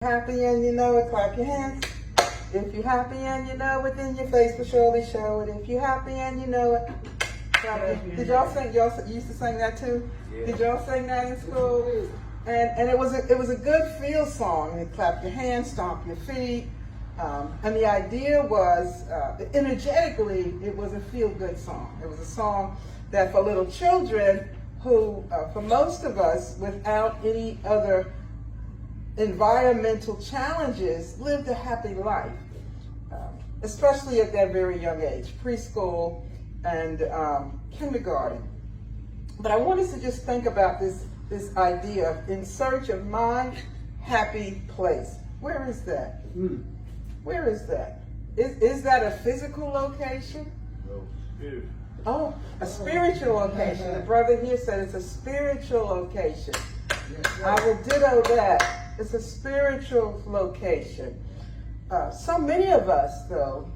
Happy and you know it, clap your hands. If you're happy and you know it, then your face will surely show it. If you're happy and you know it, clap your. Did y'all sing? Y'all used to sing that too? Yeah. Did y'all sing that in school? And it was a good feel song. And clap your hands, stomp your feet. And the idea was, energetically, it was a feel-good song. It was a song that for little children who, for most of us, without any other environmental challenges, lived a happy life, especially at that very young age, preschool and kindergarten. But I want us to just think about this idea of in search of my happy place. Where is that? Where is that? Is that a physical location? No, spiritual. Oh, a spiritual location. The brother here said it's a spiritual location. I will ditto that. It's a spiritual location. So many of us, though,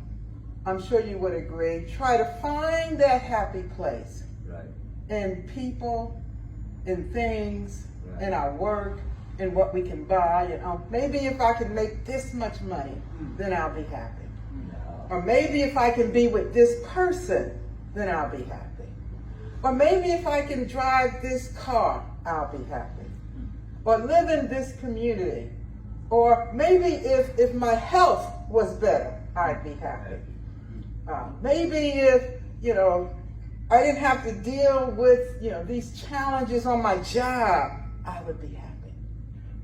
I'm sure you would agree, try to find that happy place in people, in things, in our work, in what we can buy. And maybe if I can make this much money, then I'll be happy. Or maybe if I can be with this person, then I'll be happy. Or maybe if I can drive this car, I'll be happy. Or live in this community. Or maybe if my health was better, I'd be happy. Maybe if, I didn't have to deal with, these challenges on my job, I would be happy.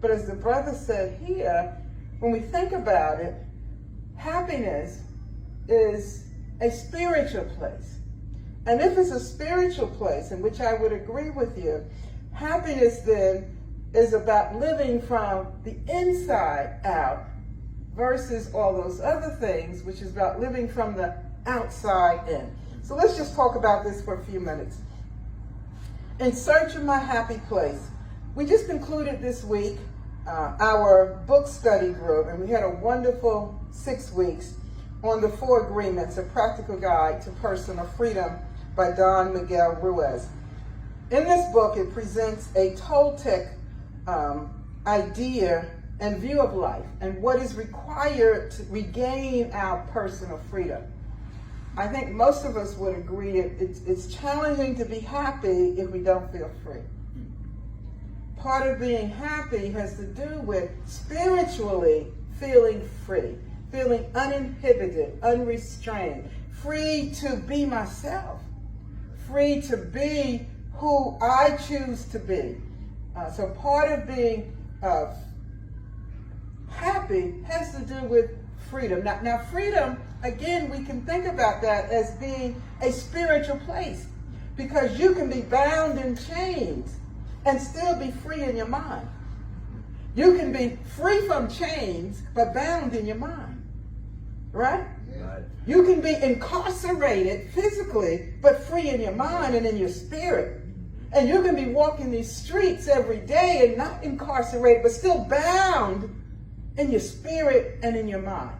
But as the brother said here, when we think about it, happiness is a spiritual place. And if it's a spiritual place, in which I would agree with you, happiness then is about living from the inside out versus all those other things, which is about living from the outside in. So let's just talk about this for a few minutes. In search of my happy place, we just concluded this week our book study group, and we had a wonderful 6 weeks on the 4 Agreements, a practical guide to personal freedom by Don Miguel Ruiz. In this book, it presents a Toltec idea and view of life and what is required to regain our personal freedom. I think most of us would agree it's challenging to be happy if we don't feel free. Part of being happy has to do with spiritually feeling free, feeling uninhibited, unrestrained, free to be myself, free to be who I choose to be. So part of being happy has to do with freedom. Now freedom, again, we can think about that as being a spiritual place, because you can be bound in chains and still be free in your mind. You can be free from chains, but bound in your mind, right? Right. You can be incarcerated physically, but free in your mind and in your spirit. And you can be walking these streets every day and not incarcerated, but still bound in your spirit and in your mind.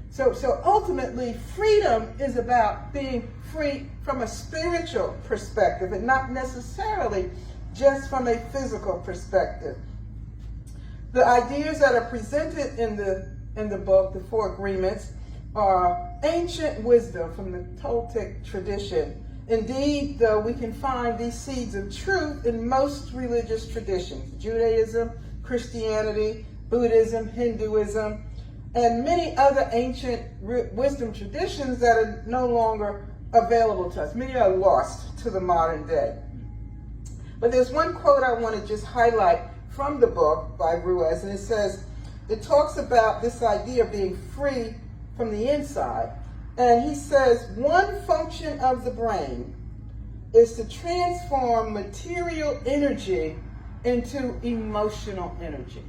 So ultimately, freedom is about being free from a spiritual perspective and not necessarily just from a physical perspective. The ideas that are presented in the book, the 4 Agreements, are ancient wisdom from the Toltec tradition. Indeed, though, we can find these seeds of truth in most religious traditions: Judaism, Christianity, Buddhism, Hinduism, and many other ancient wisdom traditions that are no longer available to us. Many are lost to the modern day. But there's one quote I want to just highlight from the book by Ruiz, and it talks about this idea of being free from the inside. And he says, one function of the brain is to transform material energy into emotional energy.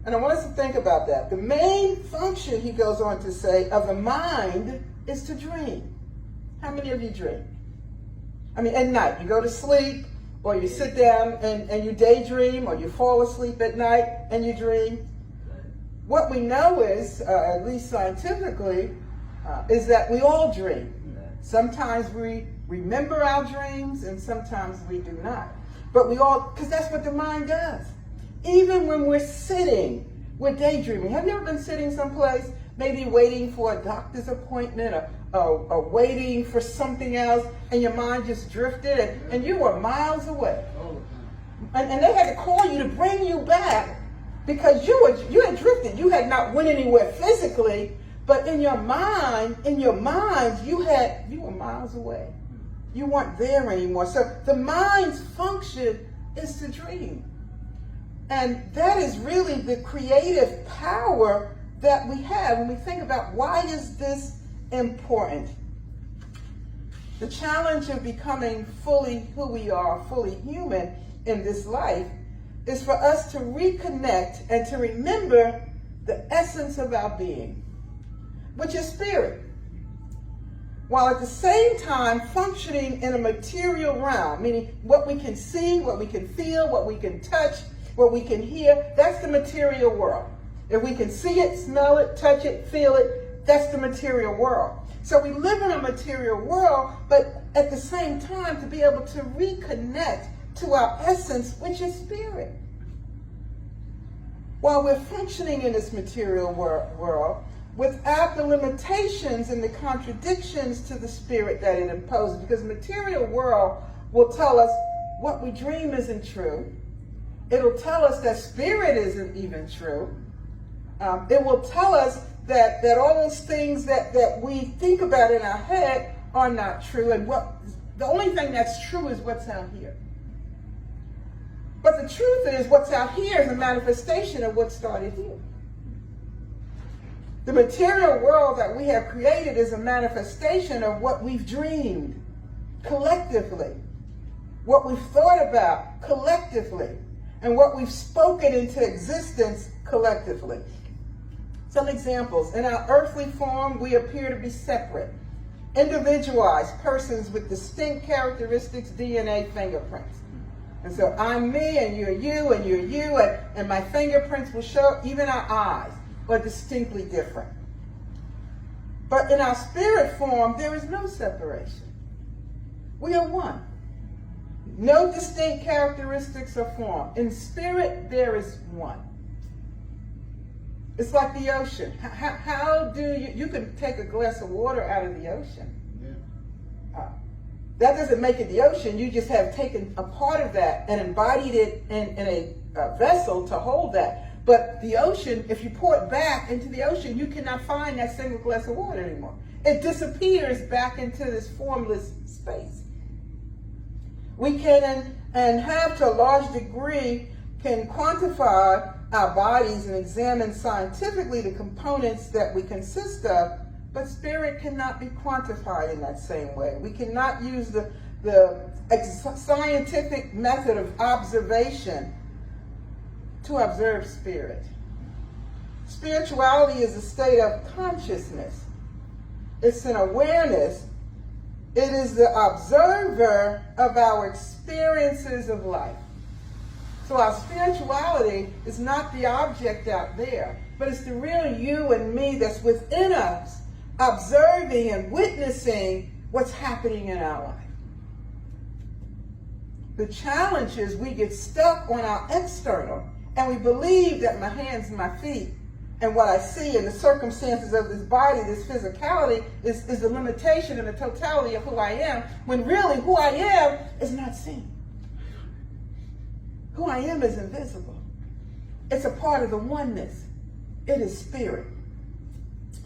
And I want us to think about that. The main function, he goes on to say, of the mind is to dream. How many of you dream? I mean, at night, you go to sleep, or you sit down and you daydream, or you fall asleep at night and you dream. What we know is, at least scientifically, is that we all dream. Sometimes we remember our dreams and sometimes we do not. But we all, because that's what the mind does. Even when we're sitting, we're daydreaming. Have you ever been sitting someplace, maybe waiting for a doctor's appointment or waiting for something else, and your mind just drifted and you were miles away? And they had to call you to bring you back because you had drifted. You had not went anywhere physically, but in your mind, you were miles away. You weren't there anymore. So the mind's function is to dream. And that is really the creative power that we have when we think about why is this important. The challenge of becoming fully who we are, fully human in this life, is for us to reconnect and to remember the essence of our being, which is spirit, while at the same time functioning in a material realm, meaning what we can see, what we can feel, what we can touch, what we can hear. That's the material world. If we can see it, smell it, touch it, feel it, that's the material world. So we live in a material world, but at the same time to be able to reconnect to our essence, which is spirit. While we're functioning in this material world, without the limitations and the contradictions to the spirit that it imposes, because the material world will tell us what we dream isn't true. It'll tell us that spirit isn't even true. It will tell us that all those things that we think about in our head are not true. And the only thing that's true is what's out here. But the truth is, what's out here is a manifestation of what started here. The material world that we have created is a manifestation of what we've dreamed collectively, what we've thought about collectively, and what we've spoken into existence collectively. Some examples. In our earthly form, we appear to be separate, individualized persons with distinct characteristics, DNA, fingerprints. And so I'm me, and you're you, and you're you, and my fingerprints will show, even our eyes are distinctly different. But in our spirit form, there is no separation. We are one. No distinct characteristics are formed. In spirit, there is one. It's like the ocean. How do you can take a glass of water out of the ocean. That doesn't make it the ocean. You just have taken a part of that and embodied it in a vessel to hold that. But the ocean, if you pour it back into the ocean, you cannot find that single glass of water anymore. It disappears back into this formless space. We can, and have to a large degree, can quantify our bodies and examine scientifically the components that we consist of, but spirit cannot be quantified in that same way. We cannot use the scientific method of observation to observe spirit. Spirituality is a state of consciousness. It's an awareness. It is the observer of our experiences of life. So our spirituality is not the object out there, but it's the real you and me that's within us, observing and witnessing what's happening in our life. The challenge is we get stuck on our external, and we believe that my hands and my feet and what I see and the circumstances of this body, this physicality, is the limitation and the totality of who I am, when really who I am is not seen. Who I am is invisible. It's a part of the oneness. It is spirit.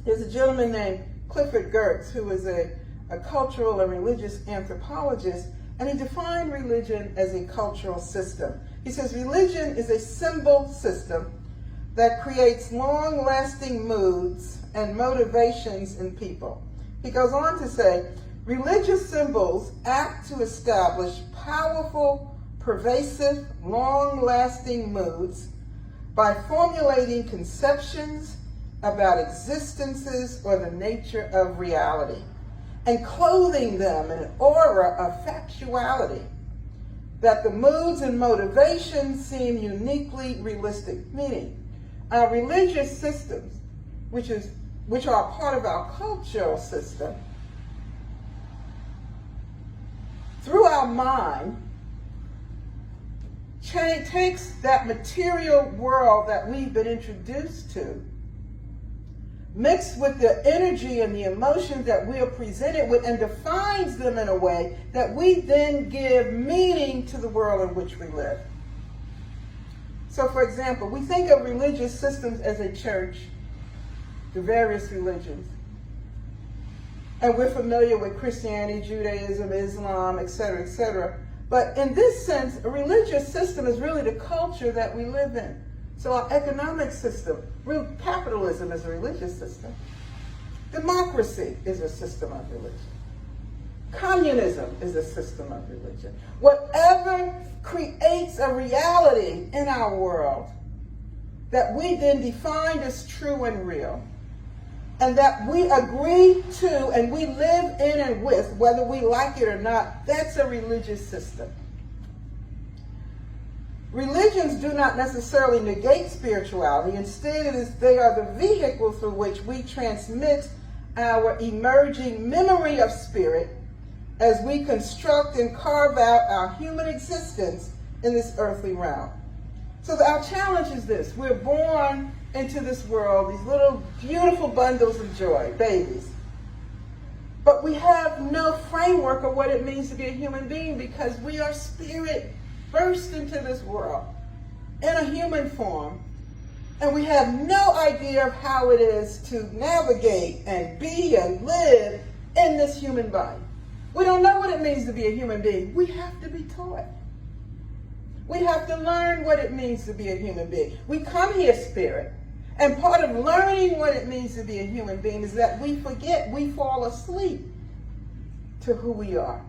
There's a gentleman named Clifford Geertz who is a cultural and religious anthropologist, and he defined religion as a cultural system. He says religion is a symbol system that creates long-lasting moods and motivations in people. He goes on to say, religious symbols act to establish powerful, pervasive, long-lasting moods by formulating conceptions about existences or the nature of reality, and clothing them in an aura of factuality that the moods and motivations seem uniquely realistic. Meaning, our religious systems, which are part of our cultural system, through our mind, takes that material world that we've been introduced to, mixed with the energy and the emotions that we are presented with, and defines them in a way that we then give meaning to the world in which we live. So, for example, we think of religious systems as a church, the various religions. And we're familiar with Christianity, Judaism, Islam, etc., etc. But in this sense, a religious system is really the culture that we live in. So our economic system, real capitalism is a religious system. Democracy is a system of religion. Communism is a system of religion. Whatever creates a reality in our world that we then define as true and real, and that we agree to and we live in and with, whether we like it or not, that's a religious system. Religions do not necessarily negate spirituality. Instead, they are the vehicle through which we transmit our emerging memory of spirit as we construct and carve out our human existence in this earthly realm. So our challenge is this. We're born into this world, these little beautiful bundles of joy, babies. But we have no framework of what it means to be a human being, because we are spirit burst into this world in a human form, and we have no idea of how it is to navigate and be and live in this human body. We don't know what it means to be a human being. We have to be taught. We have to learn what it means to be a human being. We come here spirit, and part of learning what it means to be a human being is that we forget, we fall asleep to who we are.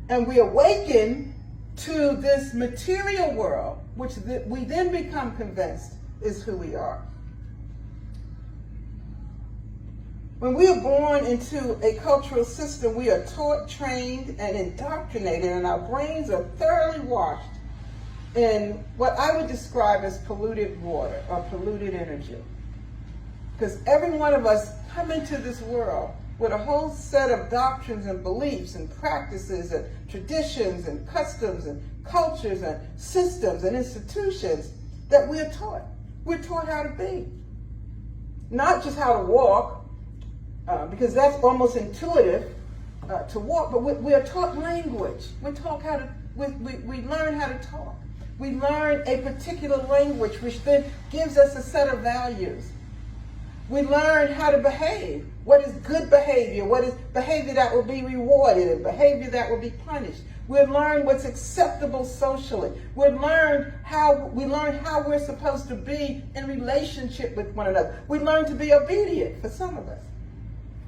And we awaken to this material world, which we then become convinced is who we are. When we are born into a cultural system, we are taught, trained, and indoctrinated, and our brains are thoroughly washed in what I would describe as polluted water or polluted energy. Because every one of us come into this world with a whole set of doctrines and beliefs and practices and traditions and customs and cultures and systems and institutions that we are taught. We're taught how to be. Not just how to walk, because that's almost intuitive to walk, but we are taught language. We learn how to talk. We learn a particular language, which then gives us a set of values. We learn how to behave. What is good behavior? What is behavior that will be rewarded and behavior that will be punished? We learn what's acceptable socially. We learn how we're supposed to be in relationship with one another. We learn to be obedient for some of us.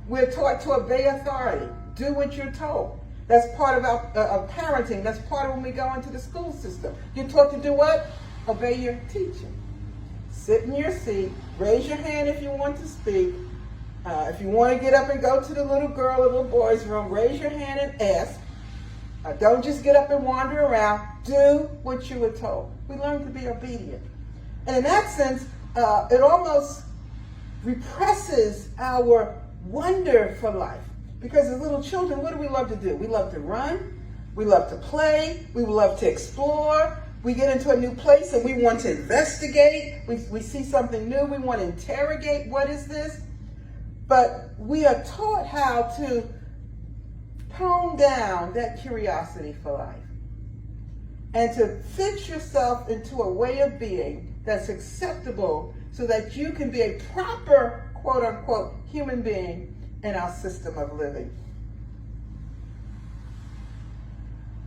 We're taught to obey authority. Do what you're told. That's part of our parenting. That's part of when we go into the school system. You're taught to do what? Obey your teacher. Sit in your seat. Raise your hand if you want to speak. If you want to get up and go to the little girl or little boy's room, raise your hand and ask. Don't just get up and wander around. Do what you were told. We learn to be obedient. And in that sense, it almost represses our wonder for life. Because as little children, what do we love to do? We love to run. We love to play. We love to explore. We get into a new place and we want to investigate. We see something new. We want to interrogate. What is this? But we are taught how to tone down that curiosity for life and to fit yourself into a way of being that's acceptable so that you can be a proper, quote unquote, human being in our system of living.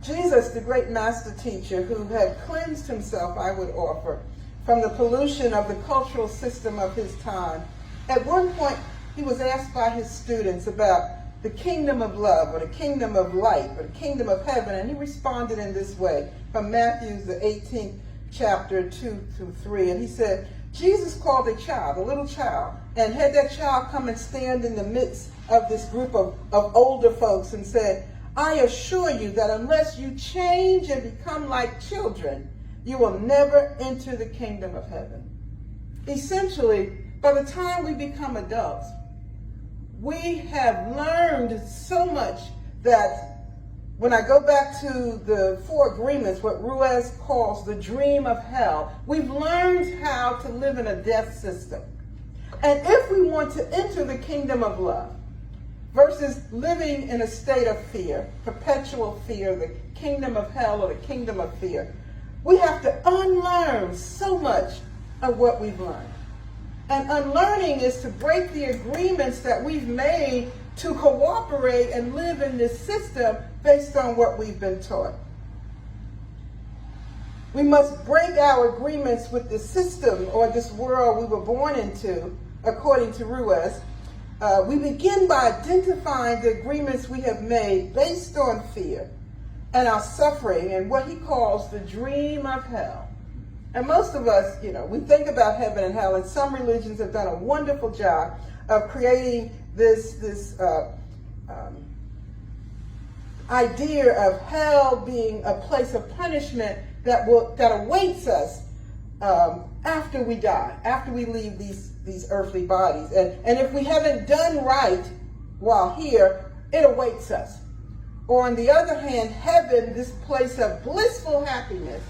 Jesus, the great master teacher who had cleansed himself, I would offer, from the pollution of the cultural system of his time, at one point he was asked by his students about the kingdom of love or the kingdom of light or the kingdom of heaven, and he responded in this way from Matthew, the 18th chapter, 2-3, and he said, Jesus called a child, a little child, and had that child come and stand in the midst of this group of older folks and said, I assure you that unless you change and become like children, you will never enter the kingdom of heaven. Essentially, by the time we become adults, we have learned so much that when I go back to the 4 agreements, what Ruiz calls the dream of hell, we've learned how to live in a death system. And if we want to enter the kingdom of love versus living in a state of fear, perpetual fear, the kingdom of hell or the kingdom of fear, we have to unlearn so much of what we've learned. And unlearning is to break the agreements that we've made to cooperate and live in this system based on what we've been taught. We must break our agreements with the system or this world we were born into, according to Ruiz. We begin by identifying the agreements we have made based on fear and our suffering and what he calls the dream of hell. And most of us, we think about heaven and hell, and some religions have done a wonderful job of creating this idea of hell being a place of punishment that awaits us after we die, after we leave these earthly bodies. And if we haven't done right while here, it awaits us. Or on the other hand, heaven, this place of blissful happiness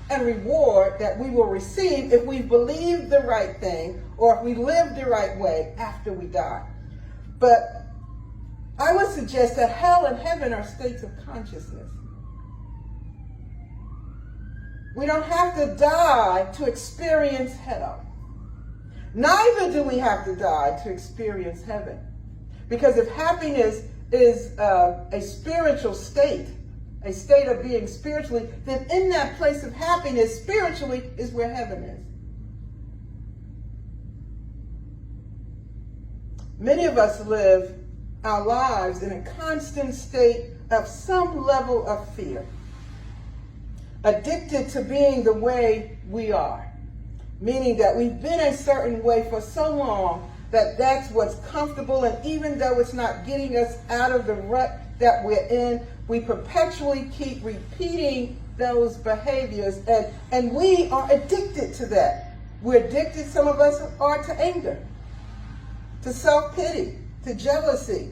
and reward that we will receive if we believe the right thing or if we live the right way after we die. But I would suggest that hell and heaven are states of consciousness. We don't have to die to experience hell. Neither do we have to die to experience heaven. Because if happiness is a spiritual state, a state of being spiritually, then in that place of happiness spiritually is where heaven is. Many of us live our lives in a constant state of some level of fear, addicted to being the way we are, meaning that we've been a certain way for so long that that's what's comfortable, and even though it's not getting us out of the rut that we're in, we perpetually keep repeating those behaviors, and we are addicted to that. We're addicted, some of us are, to anger, to self-pity, to jealousy,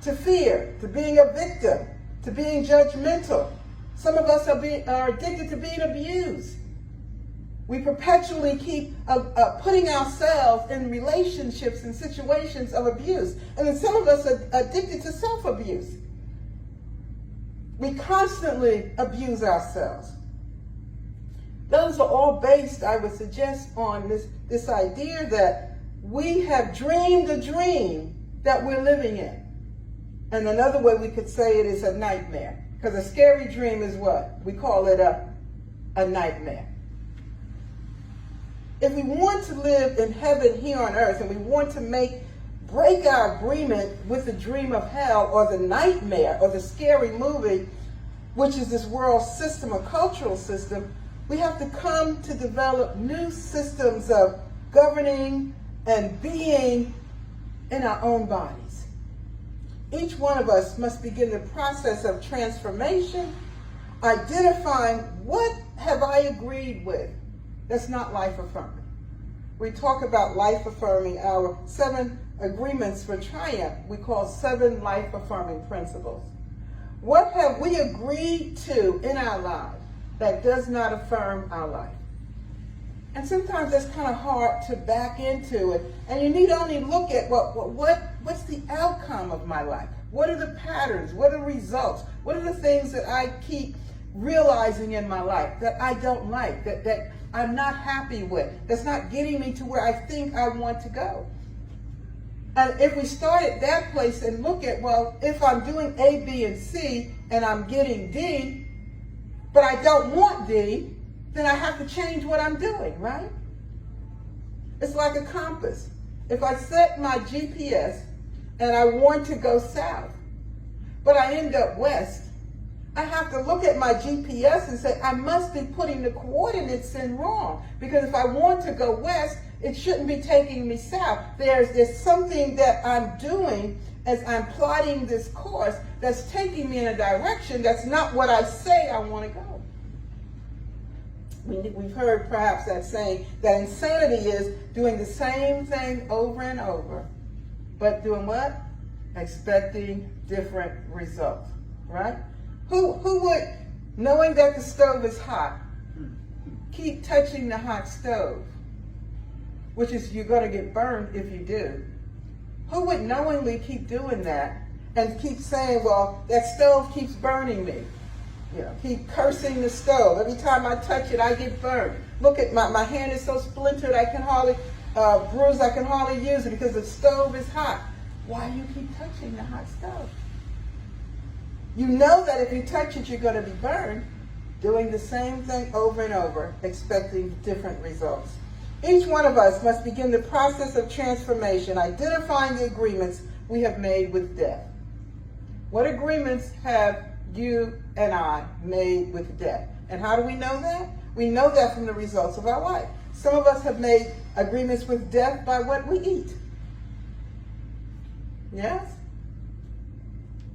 to fear, to being a victim, to being judgmental. Some of us are addicted to being abused. We perpetually keep putting ourselves in relationships and situations of abuse. And then some of us are addicted to self-abuse. We constantly abuse ourselves. Those are all based, I would suggest, on this idea that we have dreamed a dream that we're living in. And another way we could say it is a nightmare. Because a scary dream is what? We call it a nightmare. If we want to live in heaven here on earth, and we want to break our agreement with the dream of hell or the nightmare or the scary movie, which is this world system, a cultural system, we have to come to develop new systems of governing and being in our own bodies. Each one of us must begin the process of transformation, identifying what have I agreed with that's not life-affirming. We talk about life-affirming, our 7 agreements for triumph, we call 7 life-affirming principles. What have we agreed to in our lives that does not affirm our life? And sometimes that's kind of hard to back into it. And you need only look at what's the outcome of my life? What are the patterns? What are the results? What are the things that I keep realizing in my life that I don't like, that I'm not happy with, that's not getting me to where I think I want to go? And if we start at that place and look at, well, if I'm doing A, B, and C, and I'm getting D, but I don't want D, then I have to change what I'm doing, right? It's like a compass. If I set my GPS and I want to go south, but I end up west, I have to look at my GPS and say, I must be putting the coordinates in wrong. Because if I want to go west, it shouldn't be taking me south. There's something that I'm doing as I'm plotting this course that's taking me in a direction that's not what I say I want to go. We've heard perhaps that saying that insanity is doing the same thing over and over, but doing what? Expecting different results, right? Who would, knowing that the stove is hot, keep touching the hot stove? Which is, you're going to get burned if you do. Who would knowingly keep doing that and keep saying, well, that stove keeps burning me? You know, keep cursing the stove. Every time I touch it, I get burned. Look at my hand is so splintered, I can hardly, bruised, I can hardly use it because the stove is hot. Why do you keep touching the hot stove? You know that if you touch it, you're going to be burned. Doing the same thing over and over, expecting different results. Each one of us must begin the process of transformation, identifying the agreements we have made with death. What agreements have you and I made with death? And how do we know that? We know that from the results of our life. Some of us have made agreements with death by what we eat. Yes?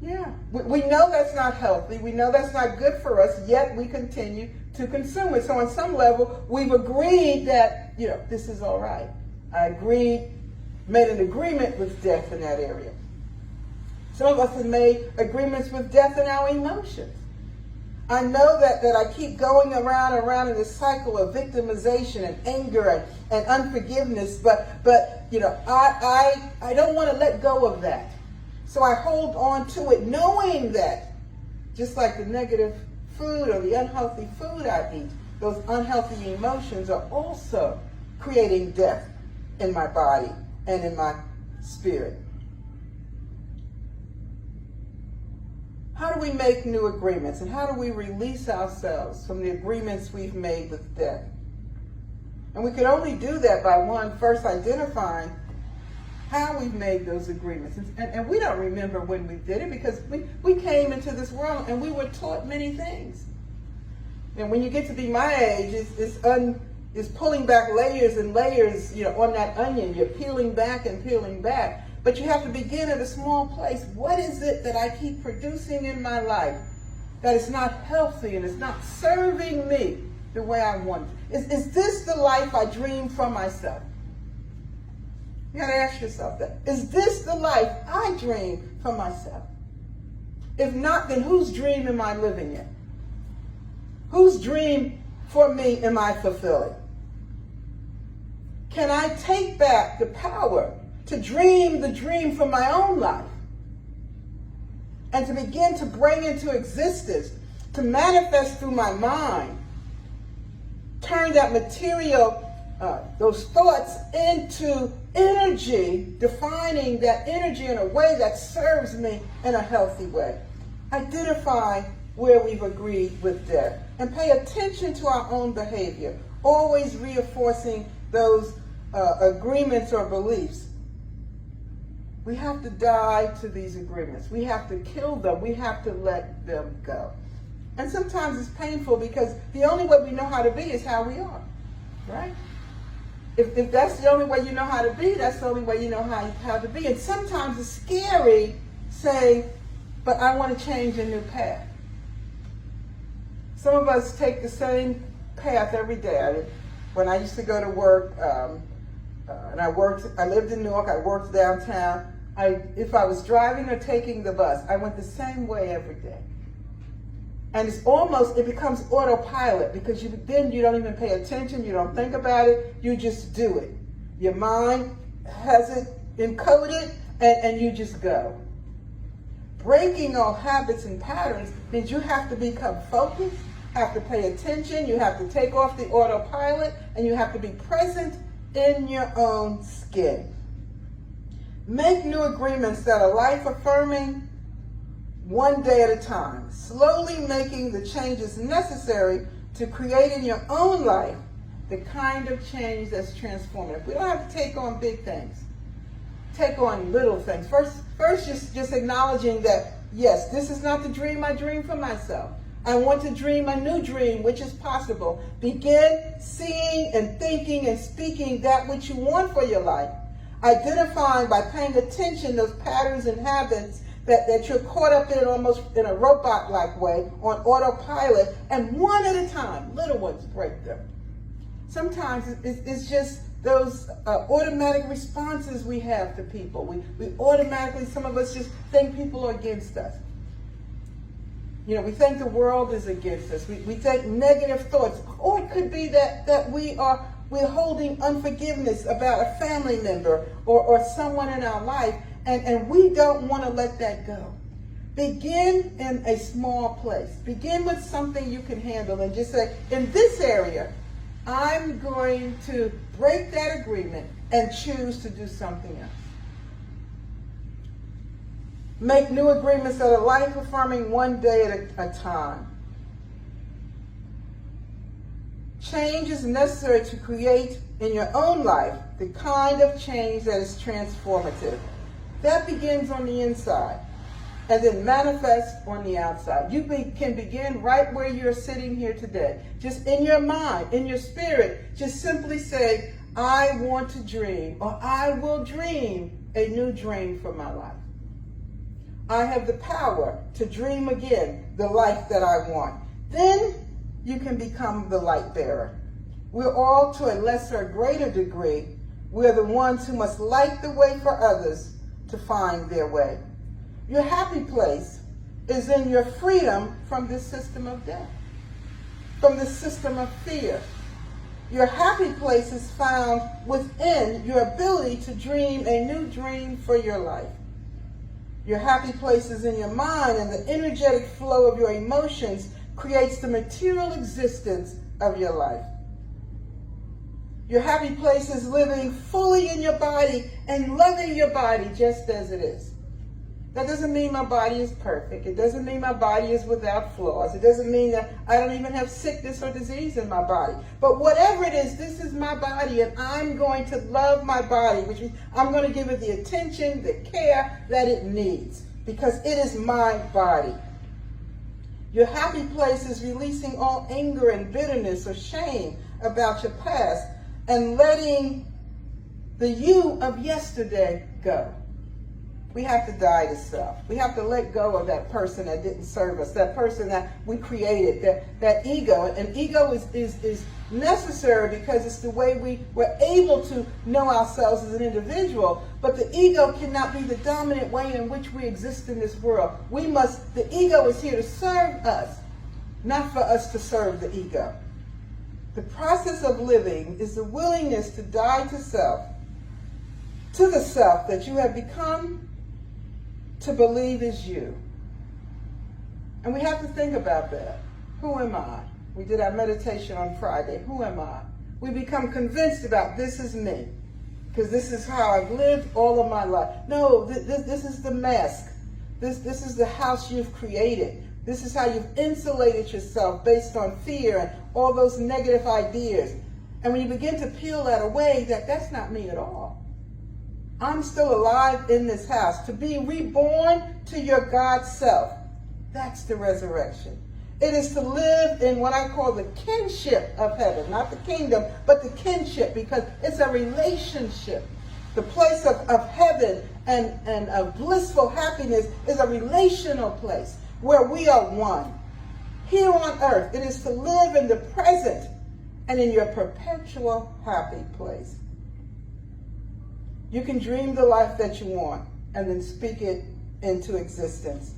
Yeah. We know that's not healthy. We know that's not good for us, yet we continue to consume it. So on some level, we've agreed that, this is all right. I made an agreement with death in that area. Some of us have made agreements with death in our emotions. I know that I keep going around in this cycle of victimization and anger and unforgiveness, but I don't want to let go of that. So I hold on to it, knowing that, just like the negative food or the unhealthy food I eat, those unhealthy emotions are also creating death in my body and in my spirit. How do we make new agreements, and how do we release ourselves from the agreements we've made with death? And we can only do that by first identifying how we've made those agreements. And we don't remember when we did it because we came into this world and we were taught many things. And when you get to be my age, it's pulling back layers and layers, on that onion. You're peeling back and peeling back. But you have to begin at a small place. What is it that I keep producing in my life that is not healthy and is not serving me the way I want it? Is this the life I dream for myself? You got to ask yourself that. Is this the life I dream for myself? If not, then whose dream am I living in? Whose dream for me am I fulfilling? Can I take back the power to dream the dream for my own life and to begin to bring into existence, to manifest through my mind, turn that material, those thoughts into energy, defining that energy in a way that serves me in a healthy way. Identify where we've agreed with death and pay attention to our own behavior, always reinforcing those agreements or beliefs. We have to die to these agreements. We have to kill them. We have to let them go. And sometimes it's painful because the only way we know how to be is how we are, right? If that's the only way you know how to be, that's the only way you know how to be. And sometimes it's scary saying, but I want to change a new path. Some of us take the same path every day. When I used to go to work, and I lived in Newark, I worked downtown. If I was driving or taking the bus, I went the same way every day. And it becomes autopilot because then you don't even pay attention, you don't think about it, you just do it. Your mind has it encoded and you just go. Breaking all habits and patterns means you have to become focused, have to pay attention, you have to take off the autopilot, and you have to be present in your own skin. Make new agreements that are life-affirming, one day at a time, slowly making the changes necessary to create in your own life the kind of change that's transformative. We don't have to take on big things. Take on little things. First just acknowledging that, yes, this is not the dream I dream for myself. I want to dream a new dream, which is possible. Begin seeing and thinking and speaking that which you want for your life. Identifying by paying attention those patterns and habits that you're caught up in almost in a robot-like way on autopilot, and one at a time, little ones, break them. Sometimes it's just those automatic responses we have to people. We automatically, some of us just think people are against us. You know, we think the world is against us. We think negative thoughts. Or it could be that we're holding unforgiveness about a family member or someone in our life, and we don't want to let that go. Begin in a small place. Begin with something you can handle and just say, in this area, I'm going to break that agreement and choose to do something else. Make new agreements that are life-affirming one day at a time. Change is necessary to create in your own life the kind of change that is transformative. That begins on the inside and then manifests on the outside. You can begin right where you're sitting here today. Just in your mind, in your spirit, just simply say, I want to dream, or I will dream a new dream for my life. I have the power to dream again the life that I want. Then you can become the light bearer. We're all, to a lesser or greater degree, we're the ones who must light the way for others to find their way. Your happy place is in your freedom from this system of death, from the system of fear. Your happy place is found within your ability to dream a new dream for your life. Your happy place is in your mind, and the energetic flow of your emotions creates the material existence of your life. Your happy place is living fully in your body and loving your body just as it is. That doesn't mean my body is perfect. It doesn't mean my body is without flaws. It doesn't mean that I don't even have sickness or disease in my body. But whatever it is, this is my body, and I'm going to love my body, which means I'm going to give it the attention, the care that it needs, because it is my body. Your happy place is releasing all anger and bitterness or shame about your past and letting the you of yesterday go. We have to die to self. We have to let go of that person that didn't serve us, that person that we created, that ego. And ego is necessary because it's the way we were able to know ourselves as an individual. But the ego cannot be the dominant way in which we exist in this world. The ego is here to serve us, not for us to serve the ego. The process of living is the willingness to die to self, to the self that you have become, to believe is you. And we have to think about that. Who am I? We did our meditation on Friday. Who am I? We become convinced about this is me, because this is how I've lived all of my life. No, this is the mask. This is the house you've created. This is how you've insulated yourself based on fear and all those negative ideas. And when you begin to peel that away, that's not me at all. I'm still alive in this house. To be reborn to your God self, that's the resurrection. It is to live in what I call the kinship of heaven, not the kingdom, but the kinship, because it's a relationship. The place of heaven and of blissful happiness is a relational place where we are one. Here on earth, it is to live in the present and in your perpetual happy place. You can dream the life that you want and then speak it into existence.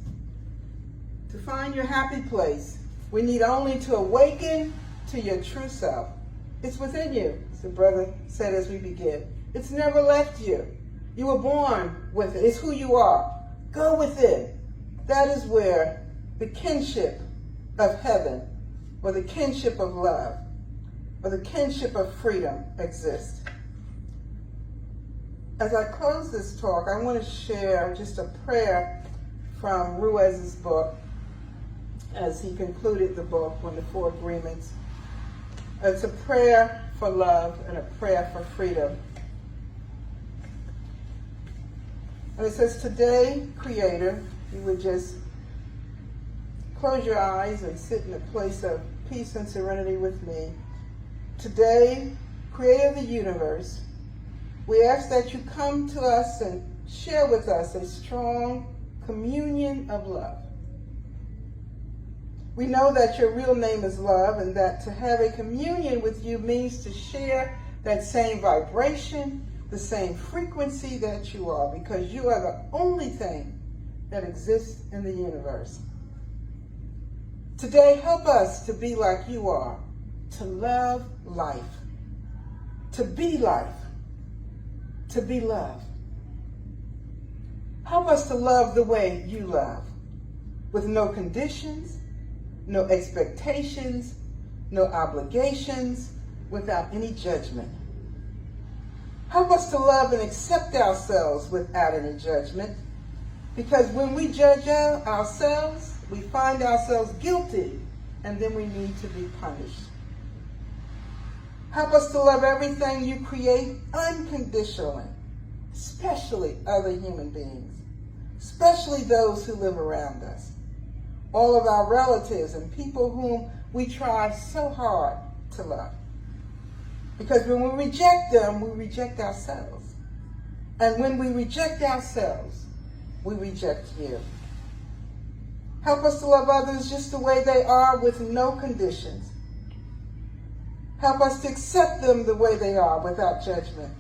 To find your happy place, we need only to awaken to your true self. It's within you, as the brother said as we begin. It's never left you. You were born with it. It's who you are. Go within. That is where the kinship of heaven, or the kinship of love, or the kinship of freedom exists. As I close this talk, I want to share just a prayer from Ruiz's book as he concluded the book on the 4 agreements. It's a prayer for love and a prayer for freedom. And it says, today, Creator, you would just close your eyes and sit in a place of peace and serenity with me. Today, Creator of the universe, we ask that you come to us and share with us a strong communion of love. We know that your real name is love, and that to have a communion with you means to share that same vibration, the same frequency that you are, because you are the only thing that exists in the universe. Today, help us to be like you are, to love life, to be life, to be love. Help us to love the way you love, with no conditions, no expectations, no obligations, without any judgment. Help us to love and accept ourselves without any judgment, because when we judge ourselves, we find ourselves guilty, and then we need to be punished. Help us to love everything you create unconditionally, especially other human beings, especially those who live around us, all of our relatives and people whom we try so hard to love. Because when we reject them, we reject ourselves. And when we reject ourselves, we reject you. Help us to love others just the way they are, with no conditions. Help us to accept them the way they are, without judgment.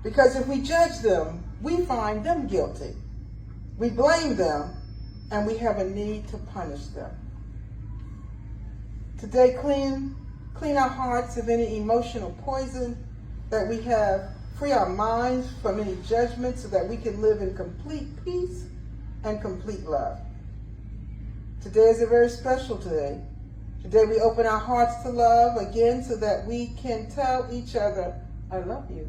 Because if we judge them, we find them guilty. We blame them, and we have a need to punish them. Today, clean our hearts of any emotional poison that we have. Free our minds from any judgment so that we can live in complete peace and complete love. Today is a very special day. Today we open our hearts to love again so that we can tell each other, I love you,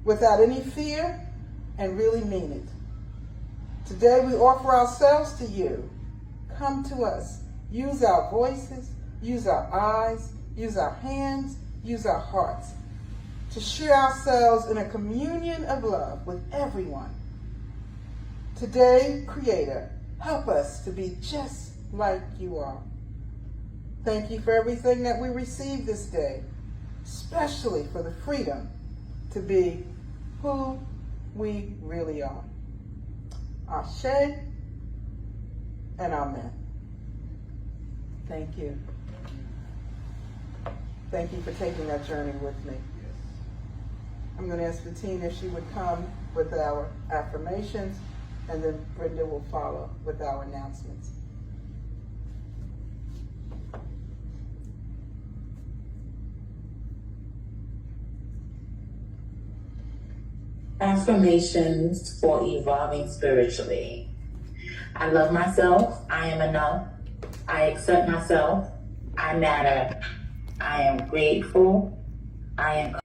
without any fear, and really mean it. Today we offer ourselves to you. Come to us. Use our voices, use our eyes, use our hands, use our hearts to share ourselves in a communion of love with everyone. Today, Creator, help us to be just like you are. Thank you for everything that we received this day, especially for the freedom to be who we really are. Ashe and Amen. Thank you. Thank you for taking that journey with me. I'm going to ask Bettine if she would come with our affirmations, and then Brenda will follow with our announcements. Affirmations for evolving spiritually. I love myself. I am enough. I accept myself. I matter. I am grateful. I am